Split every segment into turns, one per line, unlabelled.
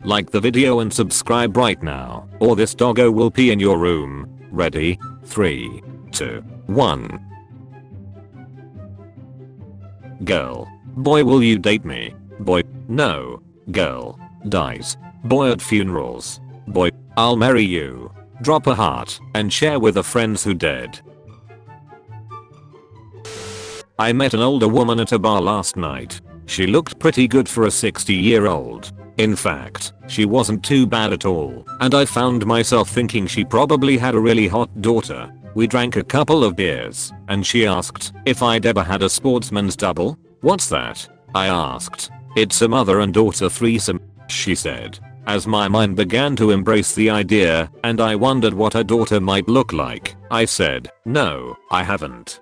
Like the video and subscribe right now, or this doggo will pee in your room. Ready? 3, 2, 1. Girl. Boy, will you date me? Boy. No. Girl. Dies. Boy, at funerals. Boy. I'll marry you. Drop a heart and share with the friends who dead. I met an older woman at a bar last night. She looked pretty good for a 60-year-old. In fact, she wasn't too bad at all, and I found myself thinking she probably had a really hot daughter. We drank a couple of beers, and she asked if I'd ever had a sportsman's double. What's that? I asked. It's a mother and daughter threesome, she said, as my mind began to embrace the idea, and I wondered what her daughter might look like. I said, no, I haven't.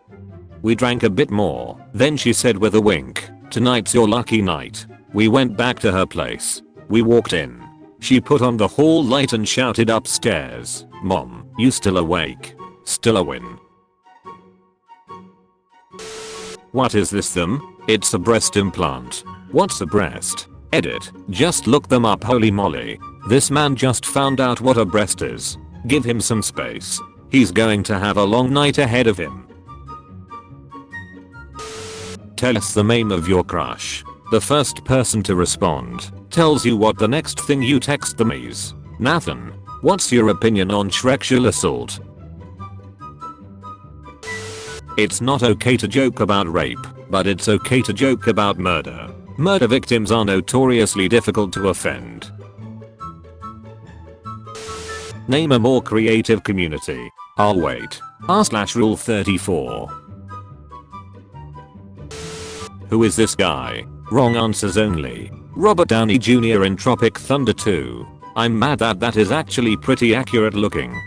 We drank a bit more, then she said with a wink, tonight's your lucky night. We went back to her place. We walked in. She put on the hall light and shouted upstairs, Mom, you still awake? Still a win. What is this them? It's a breast implant. What's a breast? Edit. Just look them up, holy moly. This man just found out what a breast is. Give him some space. He's going to have a long night ahead of him. Tell us the name of your crush. The first person to respond tells you what the next thing you text them is. Nathan, what's your opinion on sexual assault? It's not okay to joke about rape, but it's okay to joke about murder. Murder victims are notoriously difficult to offend. Name a more creative community. I'll wait. r/rule 34. Who is this guy? Wrong answers only. Robert Downey Jr. in Tropic Thunder 2. I'm mad that is actually pretty accurate looking.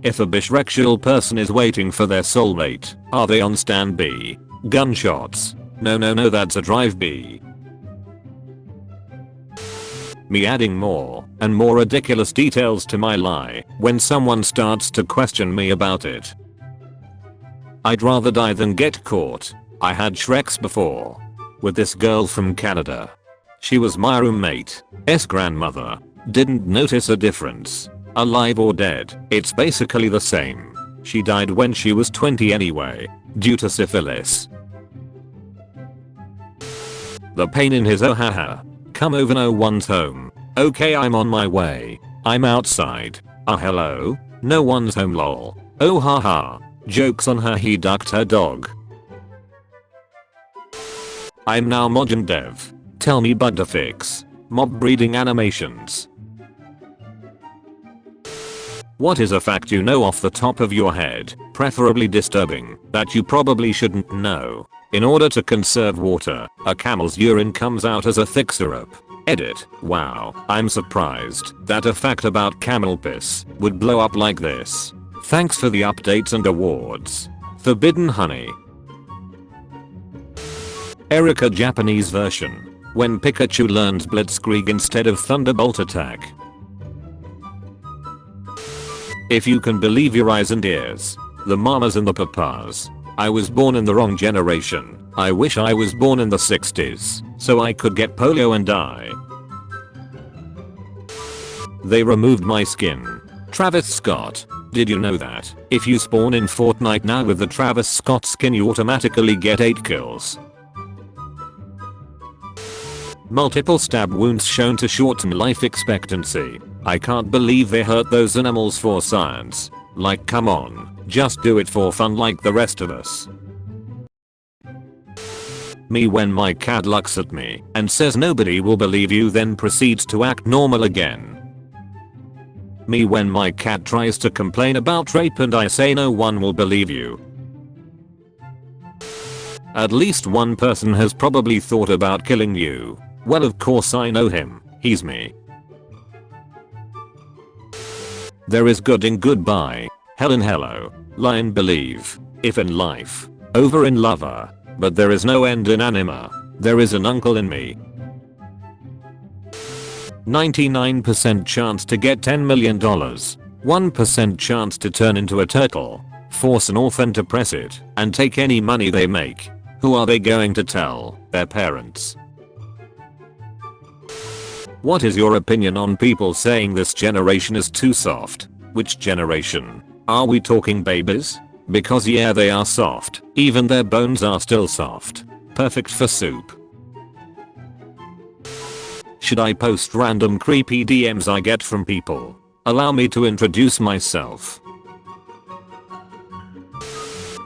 If a bisexual person is waiting for their soulmate, are they on stand B? Gunshots. No, that's a drive B. Me adding more and more ridiculous details to my lie when someone starts to question me about it. I'd rather die than get caught. I had Shreks before. With this girl from Canada. She was my roommate's grandmother. Didn't notice a difference. Alive or dead, it's basically the same. She died when she was 20 anyway, due to syphilis. The pain in his oh haha. Come over, no one's home. Okay, I'm on my way. I'm outside. Hello? No one's home lol. Oh haha. Jokes on her, he ducked her dog. I'm now Mojang Dev. Tell me bug to fix. Mob breeding animations. What is a fact you know off the top of your head, preferably disturbing, that you probably shouldn't know? In order to conserve water, a camel's urine comes out as a thick syrup. Edit. Wow, I'm surprised that a fact about camel piss would blow up like this. Thanks for the updates and awards. Forbidden honey. Erika Japanese version. When Pikachu learns Blitzkrieg instead of Thunderbolt attack. If you can believe your eyes and ears. The mamas and the papas. I was born in the wrong generation. I wish I was born in the 60s, so I could get polio and die. They removed my skin. Travis Scott. Did you know that if you spawn in Fortnite now with the Travis Scott skin you automatically get 8 kills? Multiple stab wounds shown to shorten life expectancy. I can't believe they hurt those animals for science. Like, come on, just do it for fun like the rest of us. Me when my cat looks at me and says nobody will believe you, then proceeds to act normal again. Me when my cat tries to complain about rape and I say no one will believe you. At least one person has probably thought about killing you. Well, of course I know him. He's me. There is good in goodbye, hell in hello, lie in believe, if in life, over in lover, but there is no end in anima. There is an uncle in me. 99% chance to get $10 million. 1% chance to turn into a turtle. Force an orphan to press it and take any money they make. Who are they going to tell? Their parents. What is your opinion on people saying this generation is too soft? Which generation? Are we talking babies? Because yeah, they are soft. Even their bones are still soft. Perfect for soup. Should I post random creepy DMs I get from people? Allow me to introduce myself.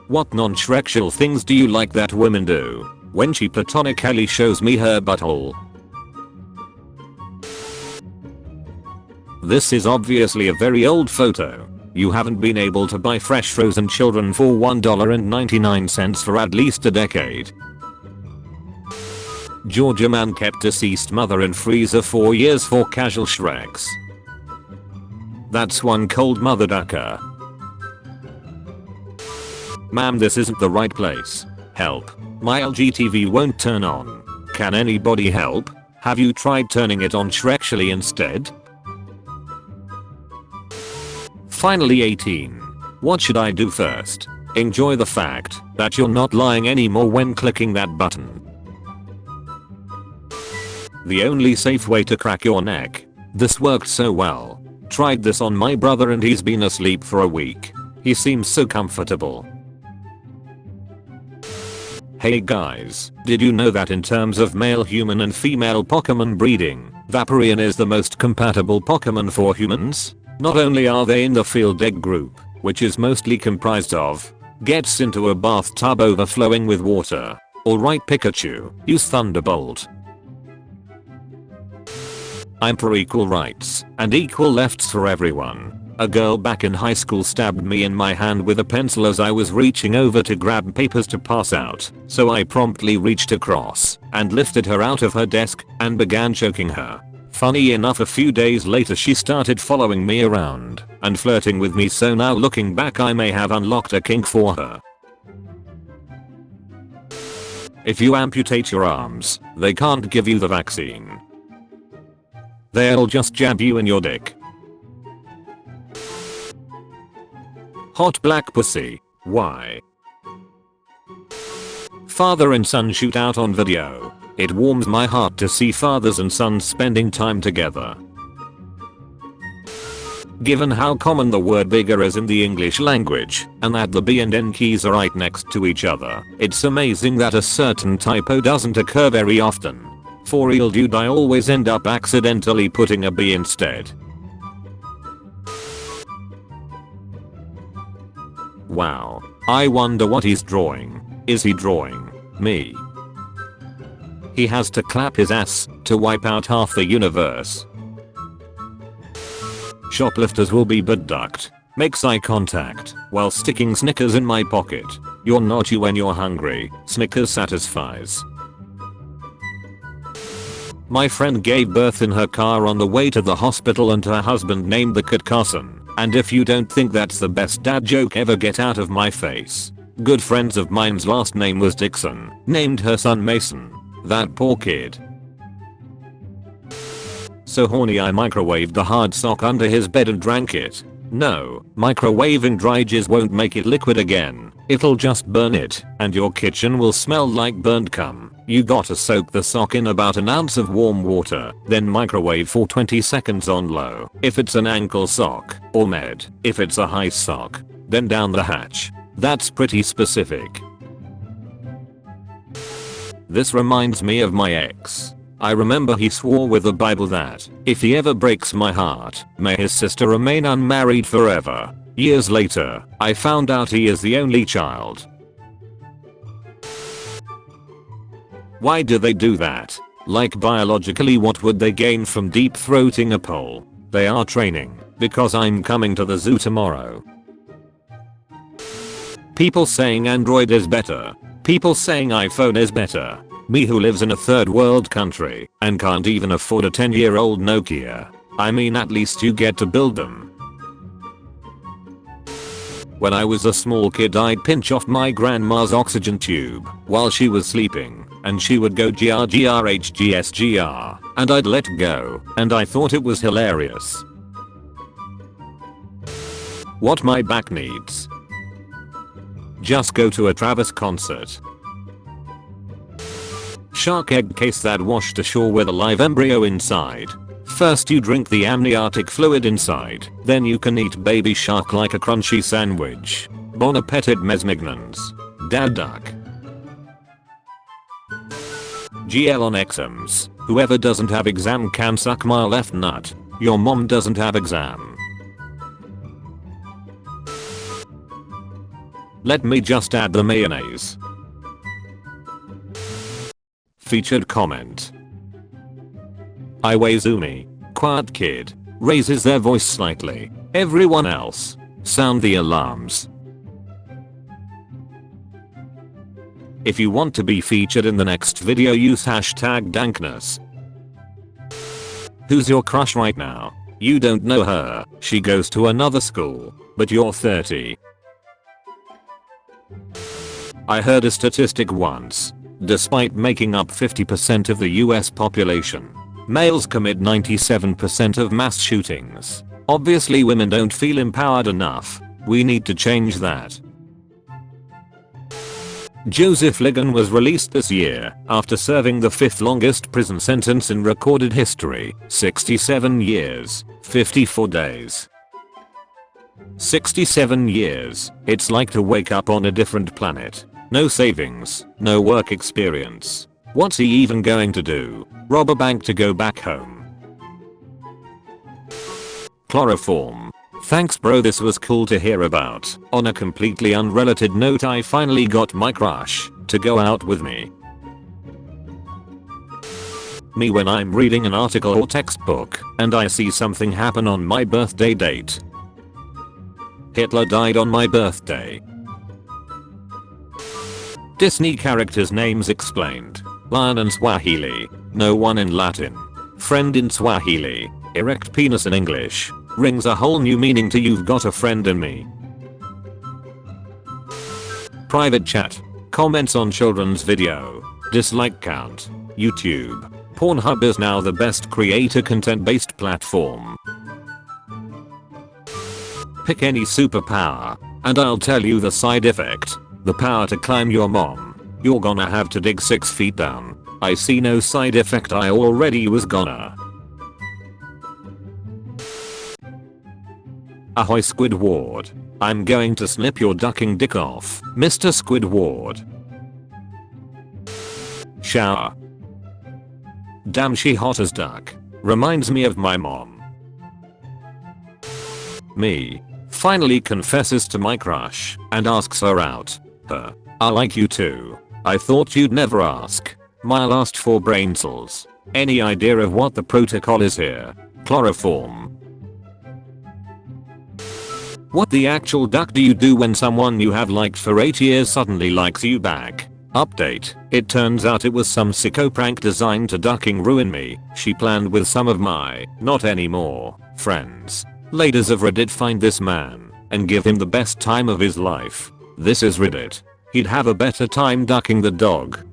What non-shrexual things do you like that women do? When she platonically shows me her butthole. This is obviously a very old photo. You haven't been able to buy fresh frozen children for $1.99 for at least a decade. Georgia man kept deceased mother in freezer 4 years for casual shreks. That's one cold mother ducker. Ma'am, this isn't the right place. Help. My LG TV won't turn on. Can anybody help? Have you tried turning it on Shrexually instead? Finally 18. What should I do first? Enjoy the fact that you're not lying anymore when clicking that button. The only safe way to crack your neck. This worked so well. Tried this on my brother and he's been asleep for a week. He seems so comfortable. Hey guys, did you know that in terms of male human and female Pokemon breeding, Vaporeon is the most compatible Pokemon for humans? Not only are they in the field egg group, which is mostly comprised of, gets into a bathtub overflowing with water. Alright Pikachu, use Thunderbolt. I'm for equal rights and equal lefts for everyone. A girl back in high school stabbed me in my hand with a pencil as I was reaching over to grab papers to pass out, so I promptly reached across and lifted her out of her desk and began choking her. Funny enough, a few days later she started following me around and flirting with me, so now looking back I may have unlocked a kink for her. If you amputate your arms, they can't give you the vaccine. They'll just jab you in your dick. Hot black pussy. Why? Father and son shoot out on video. It warms my heart to see fathers and sons spending time together. Given how common the word bigger is in the English language, and that the B and N keys are right next to each other, it's amazing that a certain typo doesn't occur very often. For real dude, I always end up accidentally putting a B instead. Wow. I wonder what he's drawing. Is he drawing me? He has to clap his ass to wipe out half the universe. Shoplifters will be beducked. Makes eye contact while sticking Snickers in my pocket. You're naughty when you're hungry. Snickers satisfies. My friend gave birth in her car on the way to the hospital and her husband named the kid Carson. And if you don't think that's the best dad joke ever, get out of my face. Good friends of mine's last name was Dixon, named her son Mason. That poor kid. So horny I microwaved the hard sock under his bed and drank it. No, microwaving dry jizz won't make it liquid again. It'll just burn it, and your kitchen will smell like burned cum. You gotta soak the sock in about an ounce of warm water, then microwave for 20 seconds on low. If it's an ankle sock, or med. If it's a high sock, then down the hatch. That's pretty specific. This reminds me of my ex. I remember he swore with the Bible that if he ever breaks my heart, may his sister remain unmarried forever. Years later, I found out he is the only child. Why do they do that? Like biologically, what would they gain from deep throating a pole? They are training, because I'm coming to the zoo tomorrow. People saying Android is better. People saying iPhone is better. Me who lives in a third world country and can't even afford a 10-year-old Nokia. I mean, at least you get to build them. When I was a small kid, I'd pinch off my grandma's oxygen tube while she was sleeping, and she would go GRGRHGSGR, and I'd let go, and I thought it was hilarious. What my back needs. Just go to a Travis concert. Shark egg case that washed ashore with a live embryo inside. First you drink the amniotic fluid inside, then you can eat baby shark like a crunchy sandwich. Bon appetit mesmignons. Dad duck. GL on exams. Whoever doesn't have exam can suck my left nut. Your mom doesn't have exam. Let me just add the mayonnaise. Featured comment. Iwaizumi, quiet kid, raises their voice slightly. Everyone else, sound the alarms. If you want to be featured in the next video, use hashtag dankness. Who's your crush right now? You don't know her, she goes to another school, but you're 30. I heard a statistic once. Despite making up 50% of the US population, males commit 97% of mass shootings. Obviously women don't feel empowered enough. We need to change that. Joseph Ligon was released this year after serving the 5th longest prison sentence in recorded history, 67 years, 54 days. 67 years, it's like to wake up on a different planet. No savings, no work experience. What's he even going to do? Rob a bank to go back home? Chloroform. Thanks bro, this was cool to hear about. On a completely unrelated note, I finally got my crush to go out with me. Me when I'm reading an article or textbook and I see something happen on my birthday date. Hitler died on my birthday. Disney characters' names explained. Lion in Swahili. No one in Latin. Friend in Swahili. Erect penis in English. Rings a whole new meaning to you've got a friend in me. Private chat. Comments on children's video. Dislike count. YouTube. Pornhub is now the best creator content based platform. Pick any superpower, and I'll tell you the side effect. The power to climb your mom. You're gonna have to dig 6 feet down. I see no side effect, I already was gonna. Ahoy Squidward. I'm going to snip your ducking dick off, Mr. Squidward. Shower. Damn, she hot as duck. Reminds me of my mom. Me. Finally confesses to my crush and asks her out. I like you too. I thought you'd never ask. My last 4 brain cells. Any idea of what the protocol is here? Chloroform. What the actual duck do you do when someone you have liked for 8 years suddenly likes you back? Update. It turns out it was some sicko prank designed to ducking ruin me. She planned with some of my, not anymore, friends. Ladies of Reddit, find this man and give him the best time of his life. This is Reddit. He'd have a better time ducking the dog.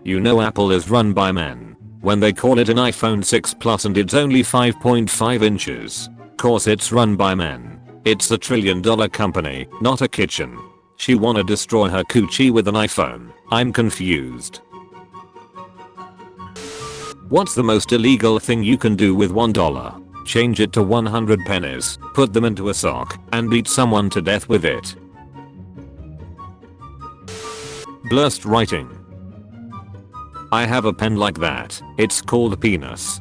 You know Apple is run by men when they call it an iPhone 6 Plus and it's only 5.5 inches. Course it's run by men. It's the $1 trillion company, not a kitchen. She wanna destroy her coochie with an iPhone. I'm confused. What's the most illegal thing you can do with $1? Change it to 100 pennies, put them into a sock, and beat someone to death with it. Blurst writing. I have a pen like that. It's called penis.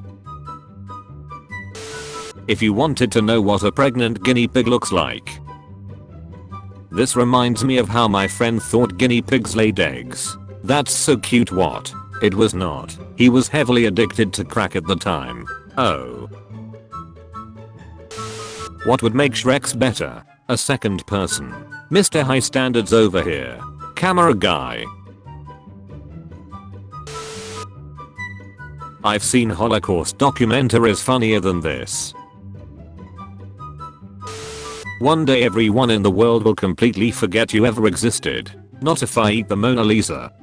If you wanted to know what a pregnant guinea pig looks like. This reminds me of how my friend thought guinea pigs laid eggs. That's so cute. What? It was not. He was heavily addicted to crack at the time. Oh. What would make Shreks better? A second person. Mr. High Standards over here. Camera guy. I've seen Holocaust documentaries funnier than this. One day everyone in the world will completely forget you ever existed. Not if I eat the Mona Lisa.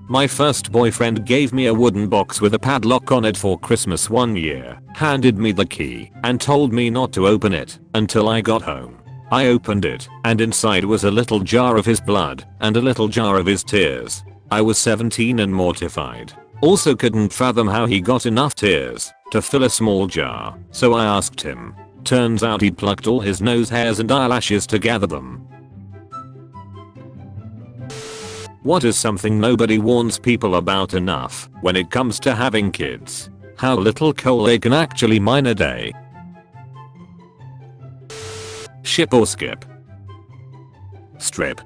My first boyfriend gave me a wooden box with a padlock on it for Christmas one year, handed me the key, and told me not to open it until I got home. I opened it, and inside was a little jar of his blood and a little jar of his tears. I was 17 and mortified. Also couldn't fathom how he got enough tears to fill a small jar, so I asked him. Turns out he'd plucked all his nose hairs and eyelashes to gather them. What is something nobody warns people about enough when it comes to having kids? How little coal they can actually mine a day. Ship or skip? Strip.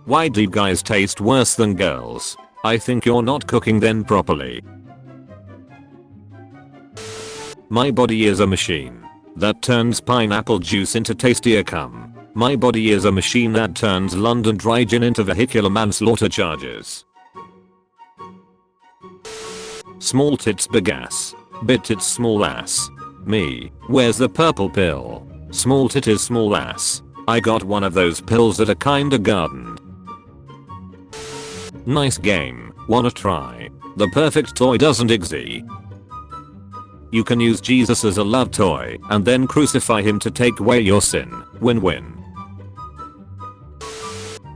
Why do guys taste worse than girls? I think you're not cooking them properly. My body is a machine that turns pineapple juice into tastier cum. My body is a machine that turns London Dry Gin into vehicular manslaughter charges. Small tits big ass. Big tits small ass. Me. Where's the purple pill? Small tit is small ass. I got one of those pills at a kindergarten. Nice game. Wanna try? The perfect toy doesn't exist. You can use Jesus as a love toy and then crucify him to take away your sin. Win-win.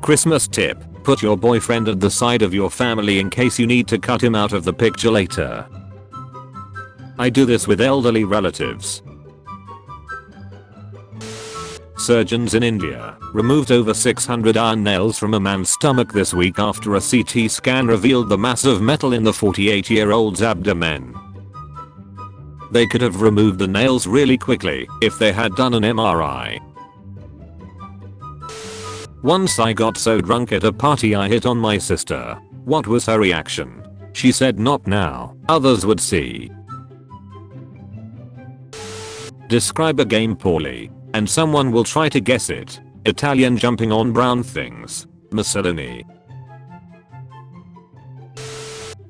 Christmas tip. Put your boyfriend at the side of your family in case you need to cut him out of the picture later. I do this with elderly relatives. Surgeons in India removed over 600 iron nails from a man's stomach this week after a CT scan revealed the mass of metal in the 48-year-old's abdomen. They could have removed the nails really quickly if they had done an MRI. Once I got so drunk at a party I hit on my sister. What was her reaction? She said not now, others would see. Describe a game poorly and someone will try to guess it. Italian jumping on brown things. Mussolini.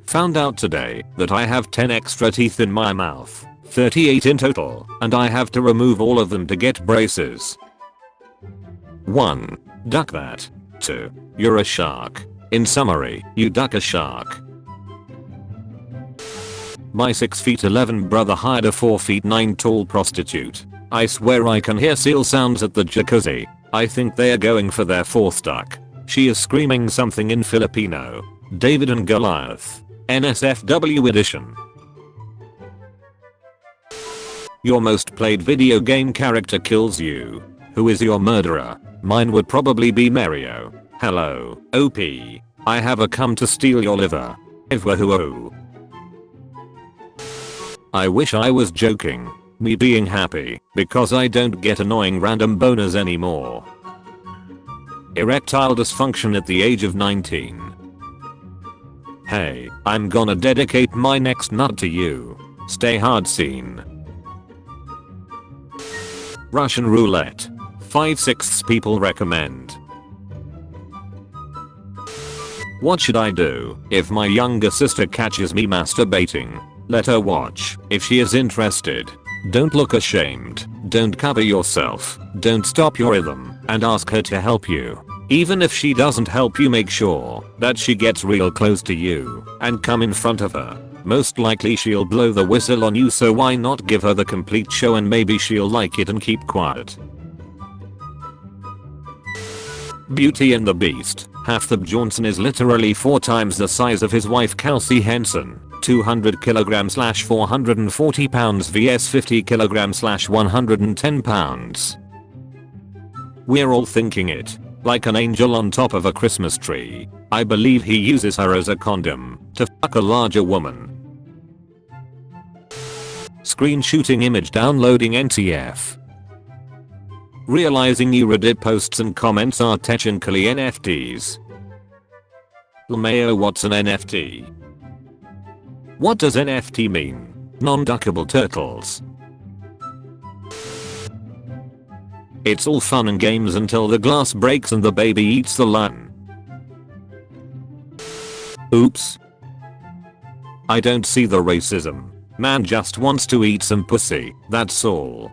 Found out today that I have 10 extra teeth in my mouth. 38 in total, and I have to remove all of them to get braces. 1. Duck that. 2. You're a shark. In summary, you duck a shark. My 6'11" brother hired a 4'9" tall prostitute. I swear I can hear seal sounds at the jacuzzi. I think they are going for their fourth duck. She is screaming something in Filipino. David and Goliath. NSFW edition. Your most played video game character kills you. Who is your murderer? Mine would probably be Mario. Hello, OP. I have a come to steal your liver. I wish I was joking. Me being happy because I don't get annoying random boners anymore. Erectile dysfunction at the age of 19. Hey, I'm gonna dedicate my next nut to you. Stay hard scene. Russian roulette. 5/6 people recommend. What should I do if my younger sister catches me masturbating? Let her watch if she is interested. Don't look ashamed. Don't cover yourself. Don't stop your rhythm and ask her to help you. Even if she doesn't help you, make sure that she gets real close to you and come in front of her. Most likely she'll blow the whistle on you, so why not give her the complete show and maybe she'll like it and keep quiet. Beauty and the Beast. Halfthab Johnson is literally 4 times the size of his wife Kelsey Henson. 200 kg/ 440 pounds vs 50 kg/ 110 pounds. We're all thinking it. Like an angel on top of a Christmas tree. I believe he uses her as a condom to fuck a larger woman. Screenshooting image downloading NTF. Realizing you Reddit posts and comments are technically NFTs. LMAO, what's an NFT? What does NFT mean? Non-duckable turtles. It's all fun and games until the glass breaks and the baby eats the lion. Oops. I don't see the racism. Man just wants to eat some pussy, that's all.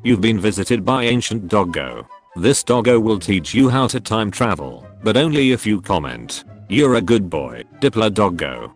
You've been visited by ancient doggo. This doggo will teach you how to time travel, but only if you comment. You're a good boy, Diplo doggo.